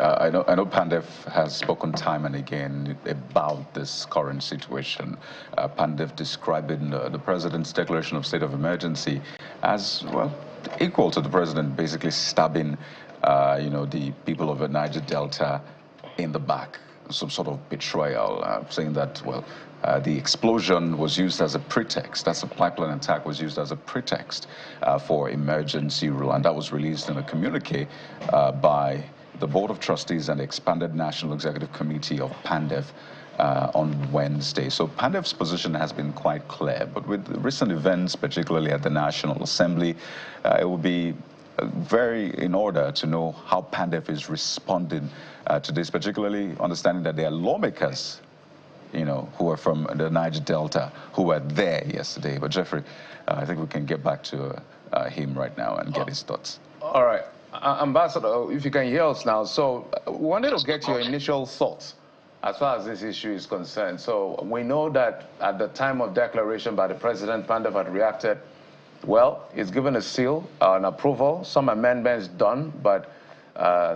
I know PANDEF has spoken time and again about this current situation. PANDEF describing the president's declaration of state of emergency as, well, equal to the president basically stabbing, the people of the Niger Delta in the back, some sort of betrayal, saying that, well, the explosion was used as a pretext. That's a pipeline attack was used as a pretext for emergency rule, and that was released in a communique by the Board of Trustees and the expanded National Executive Committee of PANDEF on Wednesday. So PANDEF's position has been quite clear, but with recent events, particularly at the National Assembly, it will be very in order to know how PANDEF is responding to this, particularly understanding that there are lawmakers, who are from the Niger Delta, who were there yesterday. But Jeffrey, I think we can get back to him right now and get his thoughts. All right. Ambassador, if you can hear us now. So we wanted to get your initial thoughts as far as this issue is concerned. So we know that at the time of declaration by the president, PANDEF had reacted. Well, he's given a seal, an approval, some amendments done, but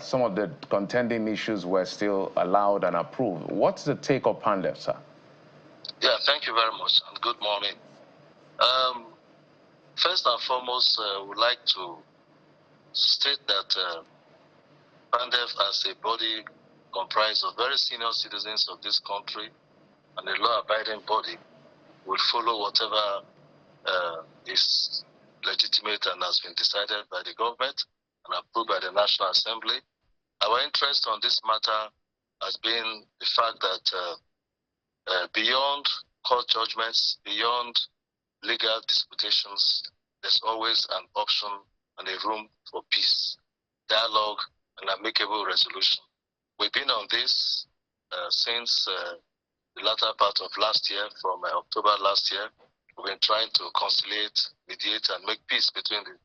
some of the contending issues were still allowed and approved. What's the take of PANDEF, sir? Yeah, thank you very much, and good morning. First and foremost, I would like to state that PANDEF as a body comprised of very senior citizens of this country and a law-abiding body will follow whatever is legitimate and has been decided by the government and approved by the National Assembly. Our interest on this matter has been the fact that beyond court judgments, beyond legal disputations, there's always an option and a room for peace, dialogue, and amicable resolution. We've been on this since the latter part of last year, from October last year. We've been trying to conciliate, mediate, and make peace between the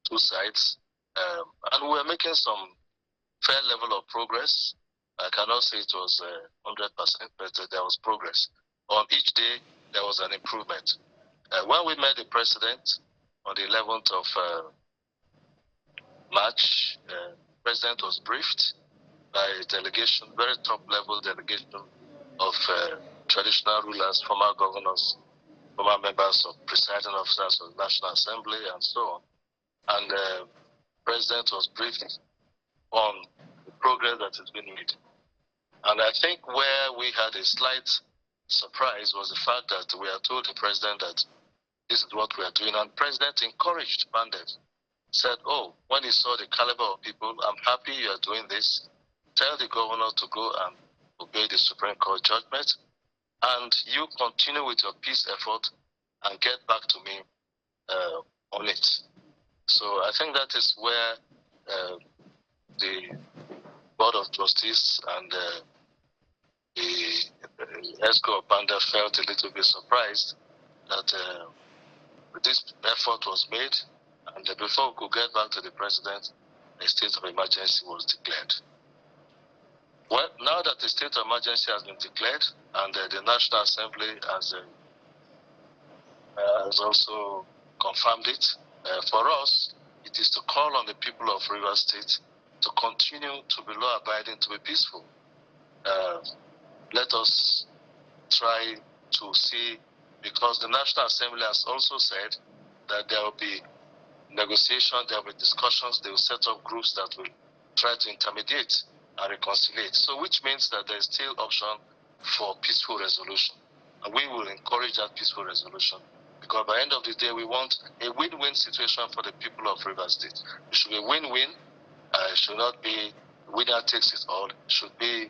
two sides. And we're making some fair level of progress. I cannot say it was 100%, but there was progress. On each day, there was an improvement. When we met the president on the 11th of March, the president was briefed by a delegation, very top-level delegation of traditional rulers, former governors, former members of presiding officers of the National Assembly, and so on. And the president was briefed on the progress that has been made. And I think where we had a slight surprise was the fact that we had told the president that this is what we are doing. And the president encouraged PANDEF, said, oh, when he saw the caliber of people, I'm happy you are doing this. Tell the governor to go and obey the Supreme Court judgment, and you continue with your peace effort and get back to me on it. So I think that is where the Board of Trustees and the ESCO of PANDEF felt a little bit surprised that this effort was made, and before we could get back to the president, a state of emergency was declared. Well, now that the state of emergency has been declared, and the National Assembly has also confirmed it, for us, it is to call on the people of Rivers State to continue to be law-abiding, to be peaceful. Let us try to see, because the National Assembly has also said that there will be negotiation, there will be discussions, they will set up groups that will try to intermediate and reconciliate. So which means that there is still option for peaceful resolution. And we will encourage that peaceful resolution, because by the end of the day, we want a win-win situation for the people of Rivers State. It should be a win-win. It should not be winner takes it all. It should be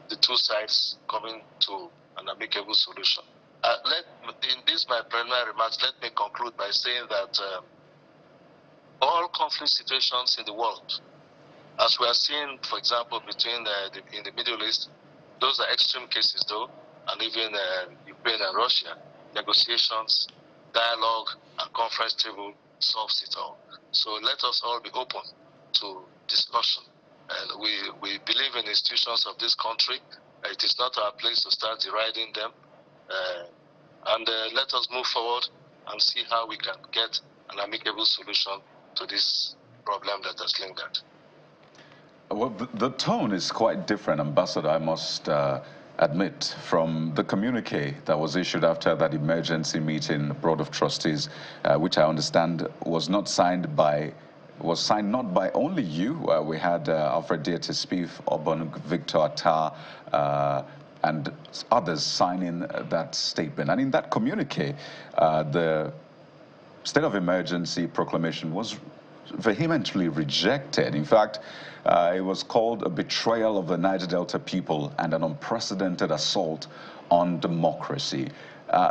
the two sides coming to an amicable solution. In this, my preliminary remarks, let me conclude by saying that all conflict situations in the world, as we are seeing, for example, between in the Middle East, those are extreme cases, though, and even Ukraine and Russia, negotiations, dialogue, and conference table solves it all. So let us all be open to discussion. And we believe in institutions of this country. It is not our place to start deriding them. And let us move forward and see how we can get an amicable solution to this problem that has lingered. Well, the tone is quite different, Ambassador, I must admit, from the communique that was issued after that emergency meeting, the Board of Trustees, which I understand was not signed by, was signed not by only you. We had Alfred Diete Spieth, Obon Victor Attar, and others signing that statement. And in that communique, the state of emergency proclamation was vehemently rejected. In fact, it was called a betrayal of the Niger Delta people and an unprecedented assault on democracy.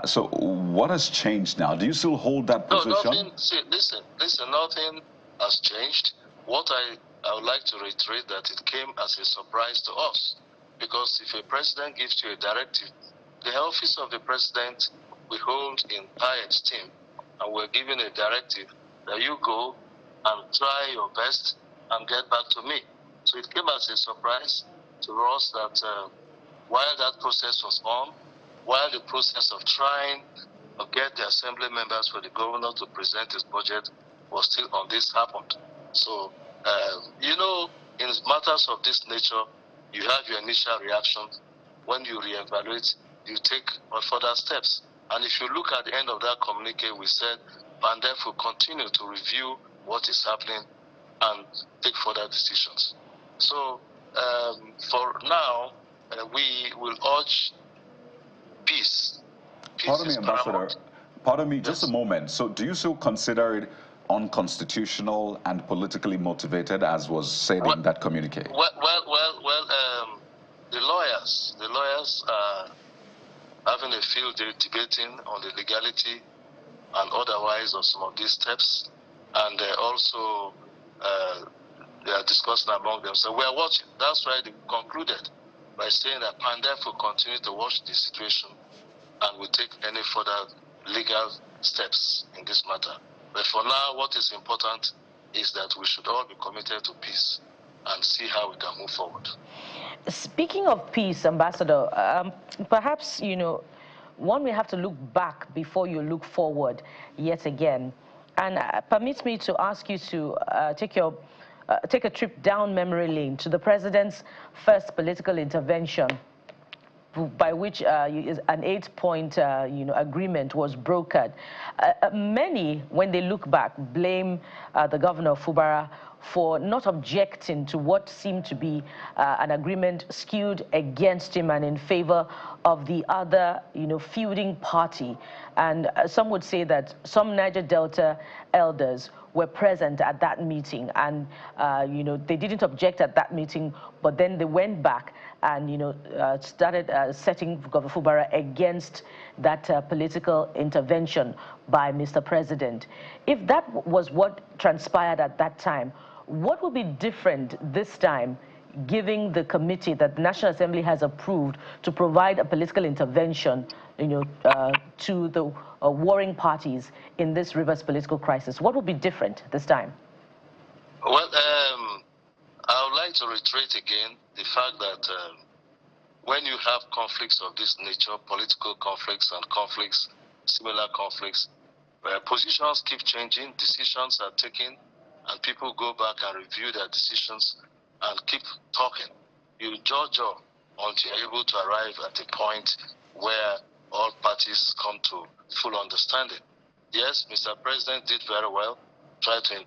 So what has changed now? Do you still hold that position? No, nothing. See, listen, nothing has changed. What I would like to reiterate that it came as a surprise to us. Because if a president gives you a directive, the office of the president we hold in high esteem, and we're given a directive that you go and try your best and get back to me. So it came as a surprise to us that while that process was on, while the process of trying to get the assembly members for the governor to present his budget was still on, this happened. So, you know, in matters of this nature, you have your initial reaction. When you reevaluate, you take further steps. And if you look at the end of that communique, we said PANDEF will continue to review what is happening and take further decisions. So for now, we will urge peace. Pardon me, Ambassador. Pardon me, just a moment. So do you still consider it unconstitutional and politically motivated, as was said in that communique? The lawyers are having a field day debating on the legality and otherwise of some of these steps, and also they are discussing among them. So we are watching. That's why they concluded by saying that PANDEF will continue to watch the situation and will take any further legal steps in this matter. But for now, what is important is that we should all be committed to peace and see how we can move forward. Speaking of peace, Ambassador, perhaps, you know, one, we have to look back before you look forward yet again. And permit me to ask you to take a trip down memory lane to the president's first political intervention, by which an 8-point agreement was brokered. Many, when they look back, blame the governor of Fubara for not objecting to what seemed to be an agreement skewed against him and in favor of the other, feuding party. And some would say that some Niger Delta elders were present at that meeting, and they didn't object at that meeting, but then they went back and started setting Governor Fubara against that political intervention by Mr. President. If that was what transpired at that time, what will be different this time, giving the committee that the National Assembly has approved to provide a political intervention, to the warring parties in this Rivers political crisis? What will be different this time? Well, I would like to reiterate again the fact that when you have conflicts of this nature, political conflicts and conflicts, similar conflicts, positions keep changing, decisions are taken, and people go back and review their decisions and keep talking. You judge until you're able to arrive at a point where all parties come to full understanding. Yes, Mr. President did very well, tried to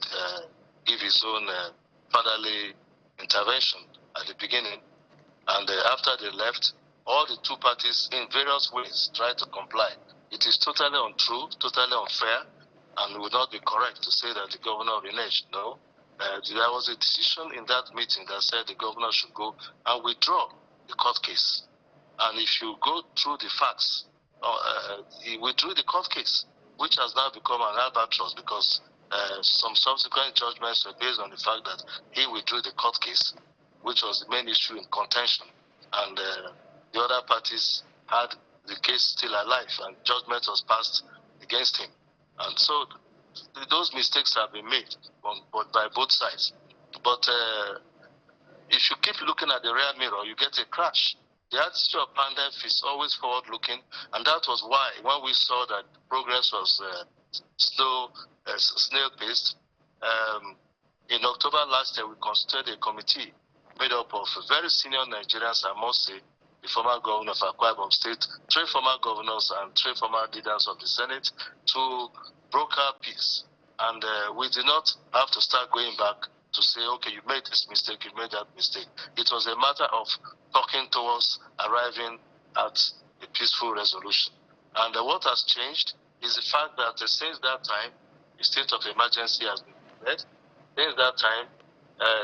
give his own fatherly intervention at the beginning, and after they left, all the two parties in various ways tried to comply. It is totally untrue, totally unfair, and would not be correct to say that the governor reneged. No. There was a decision in that meeting that said the governor should go and withdraw the court case. And if you go through the facts, he withdrew the court case, which has now become an albatross because some subsequent judgments were based on the fact that he withdrew the court case, which was the main issue in contention. And the other parties had the case still alive, and judgment was passed against him. And so those mistakes have been made by both sides. But if you keep looking at the rear mirror, you get a crash. The attitude of PANDEF is always forward-looking, and that was why when we saw that progress was snail-paced, in October last year we constituted a committee made up of very senior Nigerians, I must say, the former governor of Akwa Ibom State, 3 former governors and 3 former leaders of the Senate, to broker peace. And we did not have to start going back to say, okay, you made this mistake, you made that mistake. It was a matter of talking towards arriving at a peaceful resolution. And what has changed is the fact that since that time, the state of emergency has been declared. Since that time,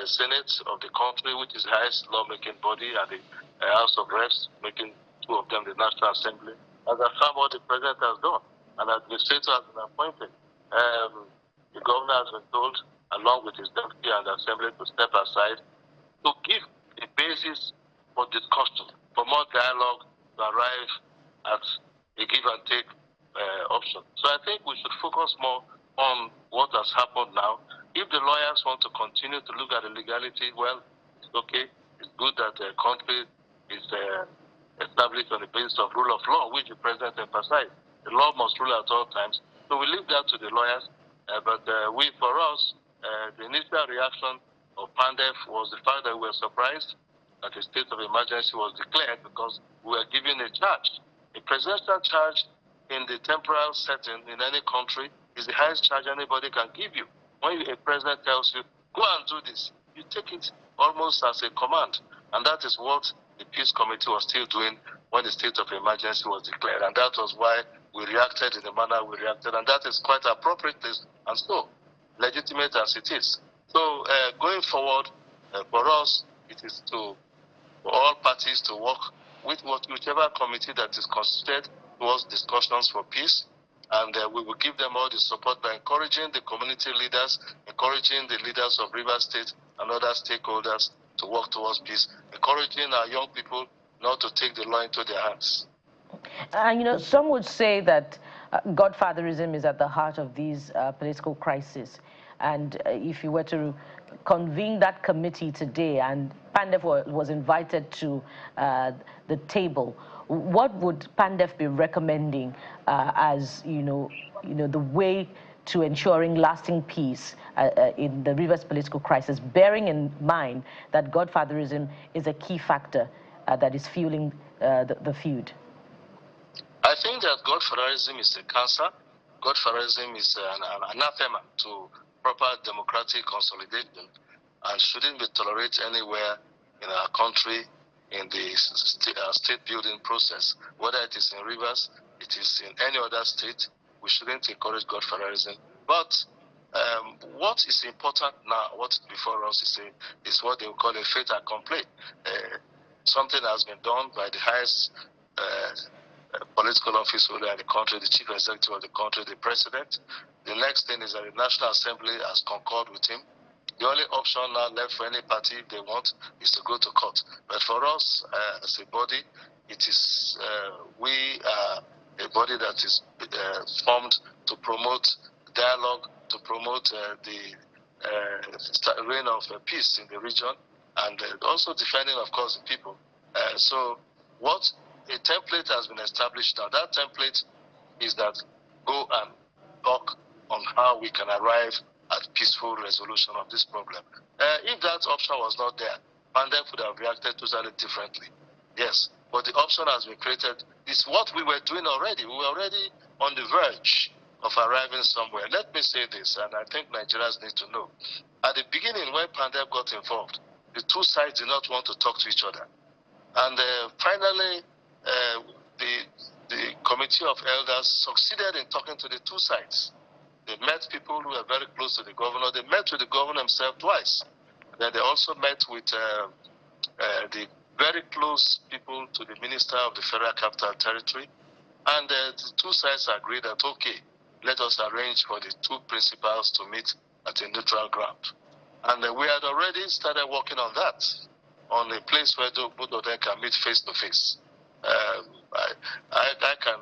Senate of the country, which is the highest lawmaking body, and the House of Reps, making 2 of them the National Assembly, has affirmed what the president has done, and the administrator has been appointed. The governor has been told, along with his deputy and the assembly, to step aside to give a basis for discussion, for more dialogue, to arrive at a give and take option. So I think we should focus more on what has happened now. If the lawyers want to continue to look at the legality, well, it's okay. It's good that the country is established on the basis of rule of law, which the president emphasized. The law must rule at all times. So we leave that to the lawyers. But for us, the initial reaction of PANDEF was the fact that we were surprised that a state of emergency was declared, because we were given a charge. A presidential charge in the temporal setting in any country is the highest charge anybody can give you. When a president tells you, go and do this, you take it almost as a command. And that is what the Peace Committee was still doing when the state of emergency was declared. And that was why we reacted in the manner we reacted. And that is quite appropriate and so legitimate as it is. So going forward, for us, it is for all parties to work with whichever committee that is constituted towards discussions for peace. And we will give them all the support by encouraging the community leaders, encouraging the leaders of Rivers State and other stakeholders to work towards peace, encouraging our young people not to take the law into their hands. Some would say that godfatherism is at the heart of these political crises. And if you were to convene that committee today and PANDEF was invited to the table, what would PANDEF be recommending as, the way to ensuring lasting peace in the Rivers political crisis, bearing in mind that godfatherism is a key factor that is fueling the feud? I think that godfatherism is a cancer. Godfatherism is an anathema to proper democratic consolidation and shouldn't be tolerated anywhere in our country in the state building process. Whether it is in Rivers, it is in any other state, we shouldn't encourage godfatherism. But what is important now, what's before us is what they will call a fait accompli. Something has been done by the highest political office holder in the country, the chief executive of the country, the president. The next thing is that the National Assembly has concurred with him. The only option now left for any party if they want is to go to court. But for us as a body, it is we are a body that is formed to promote dialogue, to promote the reign of peace in the region, and also defending, of course, the people. So what a template has been established now. That template is that go and talk on how we can arrive at peaceful resolution of this problem. If that option was not there, PANDEF would have reacted totally differently. Yes, but the option has been created. It's what we were doing already. We were already on the verge of arriving somewhere. Let me say this, and I think Nigerians need to know. At the beginning, when PANDEF got involved, the two sides did not want to talk to each other. And finally, the committee of elders succeeded in talking to the two sides. They met people who were very close to the governor. They met with the governor himself twice. Then they also met with the very close people to the minister of the Federal Capital Territory. And the two sides agreed that, okay, let us arrange for the two principals to meet at a neutral ground. And we had already started working on that, on a place where both of them can meet face to face. I can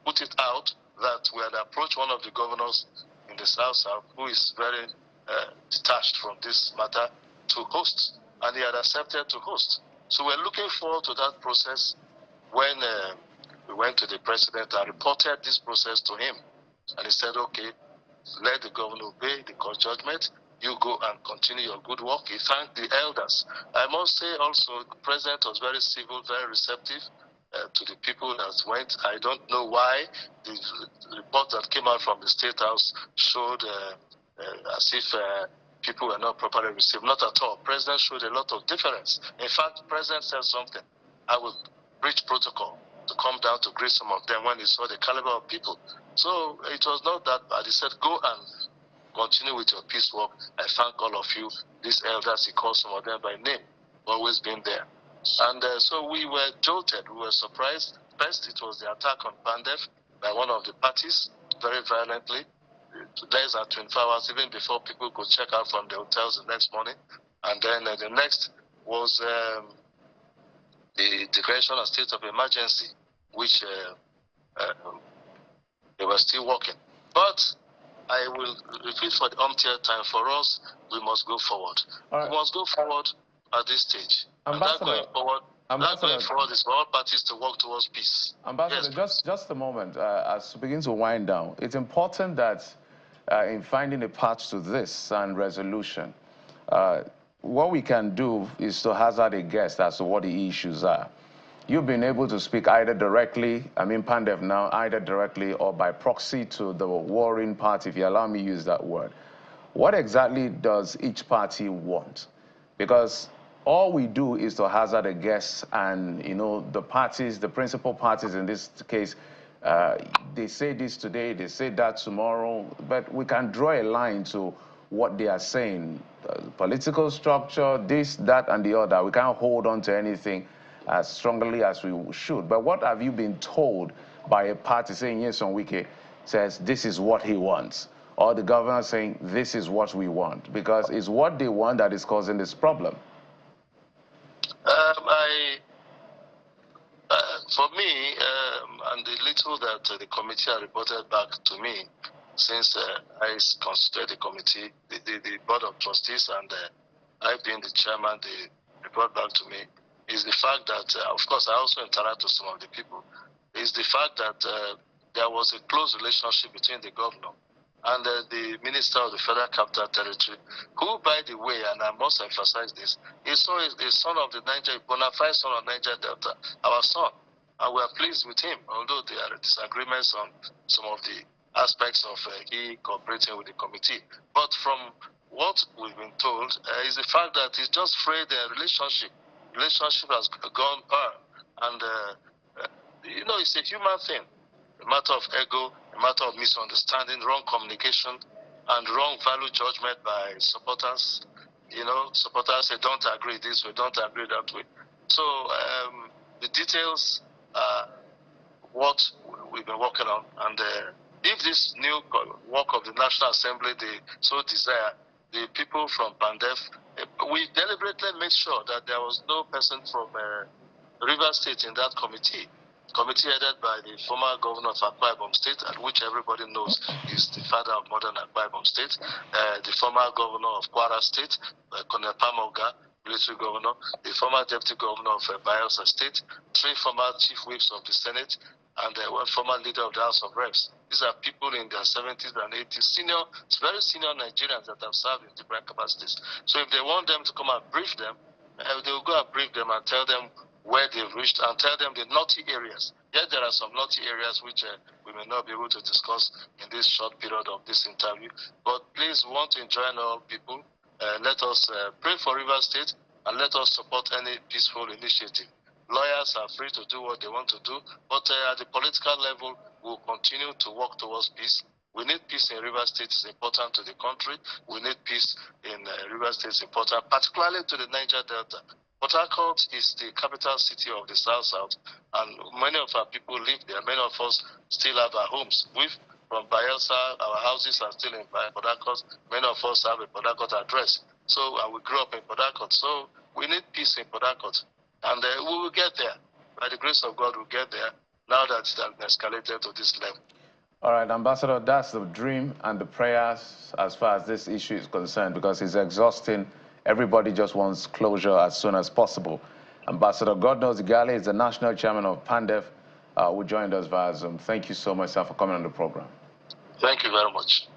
put it out that we had approached one of the governors in the South, who is very detached from this matter, to host, and he had accepted to host. So we're looking forward to that process. When we went to the president and reported this process to him, and he said, okay, let the governor obey the court judgment. you go and continue your good work. He thanked the elders. I must say also, the president was very civil, very receptive to the people that went. I don't know why the report that came out from the State House showed as if people were not properly received. Not at all. President showed a lot of difference. In fact, the president said something. I will breach protocol to come down to greet some of them when he saw the caliber of people. So it was not that bad. He said, go and continue with your peace work. I thank all of you. These elders, he called some of them by name, always been there. And so we were jolted. We were surprised. First, it was the attack on PANDEF by one of the parties, very violently. Less than 24 hours, even before people could check out from the hotels the next morning. And then the next was the declaration of state of emergency, which they were still working. But I will repeat for the umpteenth time, for us, we must go forward. Right. We must go forward at this stage. Ambassador, that going forward is for all parties to work towards peace. Ambassador, yes, just a moment. As we begin to wind down, it's important that in finding a path to this and resolution, what we can do is to hazard a guess as to what the issues are. You've been able to speak either directly, I mean PANDEF now, either directly or by proxy to the warring party, if you allow me to use that word. What exactly does each party want? Because all we do is to hazard a guess, and you know, the parties, the principal parties in this case, they say this today, they say that tomorrow, but we can draw a line to what they are saying. Political structure, this, that, and the other. We can't hold on to anything as strongly as we should. But what have you been told by a party saying, yes, on Wiki says this is what he wants, or the governor saying this is what we want? Because it's what they want that is causing this problem. For me, and the little that the committee had reported back to me, since I constituted the committee, the board of trustees, and I being the chairman, they report back to me, is the fact that, of course, I also interact with some of the people, is the fact that there was a close relationship between the governor and the minister of the Federal Capital Territory, who, by the way, and I must emphasize this, is a son of the Niger, bona fide son of Niger Delta, our son. And we are pleased with him, although there are disagreements on some of the aspects of he cooperating with the committee. But from what we've been told is the fact that it's just frayed the relationship. Relationship has gone par. And, you know, it's a human thing. A matter of ego, a matter of misunderstanding, wrong communication, and wrong value judgment by supporters. You know, supporters say, don't agree this way, don't agree that way. So the details are what we've been working on. And if this new work of the National Assembly, they so desire, the people from PANDEF, we deliberately made sure that there was no person from River State in that committee. Committee headed by the former governor of Akwa Ibom State, which everybody knows is the father of modern Akwa Ibom State, the former governor of Kwara State, Colonel Pamoga, military governor, the former deputy governor of Bayelsa State, 3 former chief whips of the Senate, and one former leader of the House of Reps. These are people in their 70s and 80s, senior, very senior Nigerians that have served in different capacities. So if they want them to come and brief them, they will go and brief them and tell them where they've reached and tell them the naughty areas. Yes, there are some naughty areas which we may not be able to discuss in this short period of this interview. But please, we want to enjoin all people. Let us pray for River State and let us support any peaceful initiative. Lawyers are free to do what they want to do, but at the political level, we'll continue to work towards peace. We need peace in River State. It's important to the country. We need peace in River State. It's important, particularly to the Niger Delta. Port Harcourt is the capital city of the South-South, and many of our people live there. Many of us still have our homes. From Bayelsa, our houses are still in Port Harcourt. Many of us have a Port Harcourt address. So we grew up in Port Harcourt. So we need peace in Port Harcourt. And we will get there. By the grace of God, we'll get there now that it has escalated to this level. All right, Ambassador, that's the dream and the prayers as far as this issue is concerned, because it's exhausting. Everybody just wants closure as soon as possible. Ambassador Godnose Igale is the national chairman of PANDEF, who joined us via Zoom. Thank you so much, sir, for coming on the program. Thank you very much.